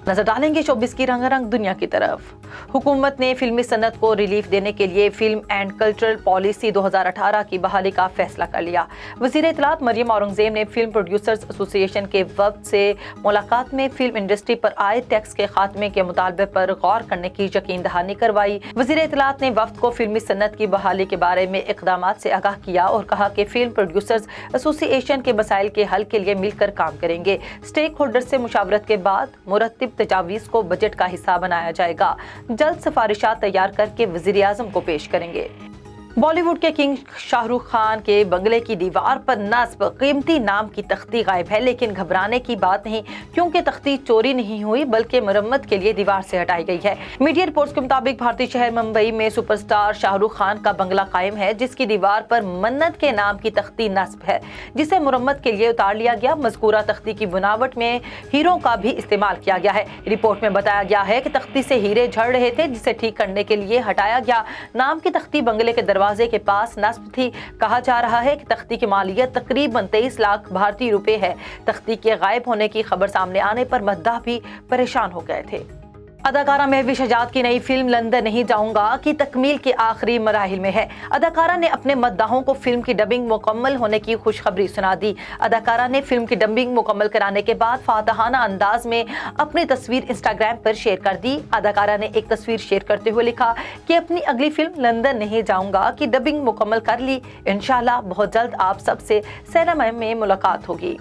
नजर डालेंगे 24 की रंगारंग दुनिया की तरफ। हुकूमत ने फिल्मी सनत को रिलीफ देने के लिए फिल्म एंड कल्चरल पॉलिसी 2018 की बहाली का फैसला कर लिया। वज़ीर इत्तलात मरियम औरंगज़ेब ने फिल्म प्रोड्यूसर्स एसोसिएशन के वफ्द से मुलाकात में फिल्म इंडस्ट्री पर आए टैक्स के खात्मे के मुतालबे पर गौर करने की यकीन दहानी करवाई। वज़ीर इत्तलात ने वफ्द को फिल्मी सनत की बहाली के बारे में इक़दामात से आगाह किया और कहा कि फिल्म प्रोड्यूसर्स एसोसिएशन के मसाइल के हल के लिए मिलकर काम करेंगे। स्टेक होल्डर से मुशावरत के बाद मुरत्तिब तजावीज़ को बजट का हिस्सा बनाया जाएगा। जल्द सिफारिशात तैयार करके वज़ीर आज़म को पेश करेंगे। बॉलीवुड के किंग शाहरुख खान के बंगले की दीवार पर नस्ब कीमती नाम की तख्ती गायब है, लेकिन घबराने की बात नहीं, क्योंकि तख्ती चोरी नहीं हुई बल्कि मरम्मत के लिए दीवार से हटाई गई है। मीडिया रिपोर्ट्स के मुताबिक भारतीय शहर मुंबई में सुपरस्टार शाहरुख खान का बंगला कायम है, जिसकी दीवार पर मन्नत के नाम की तख्ती नस्ब है, जिसे मरम्मत के लिए उतार लिया गया। मज़कूरा तख्ती की बनावट में हीरों का भी इस्तेमाल किया गया है। रिपोर्ट में बताया गया है कि तख्ती से हीरे झड़ रहे थे, जिसे ठीक करने के लिए हटाया गया। नाम की तख्ती बंगले के दरवाजे के पास नस्ब थी। कहा जा रहा है कि तख्ती की मालियत तकरीबन 23 लाख भारतीय रुपए है। तख्ती के गायब होने की खबर सामने आने पर मद्दाह भी परेशान हो गए थे। अदाकारा महविश आजाद की नई फिल्म लंदन नहीं जाऊंगा की तकमील के आखिरी मराहिल में है। अदाकारा ने अपने मद्दाहों को फिल्म की डबिंग मुकम्मल होने की खुशखबरी सुना दी। अदाकारा ने फिल्म की डबिंग मुकम्मल कराने के बाद फातहाना अंदाज में अपनी तस्वीर इंस्टाग्राम पर शेयर कर दी। अदाकारा ने एक तस्वीर शेयर करते हुए लिखा कि अपनी अगली फिल्म लंदन नहीं जाऊंगा की डबिंग मुकम्मल कर ली। इंशाल्लाह बहुत जल्द आप सबसे सिनेमा में मुलाकात होगी।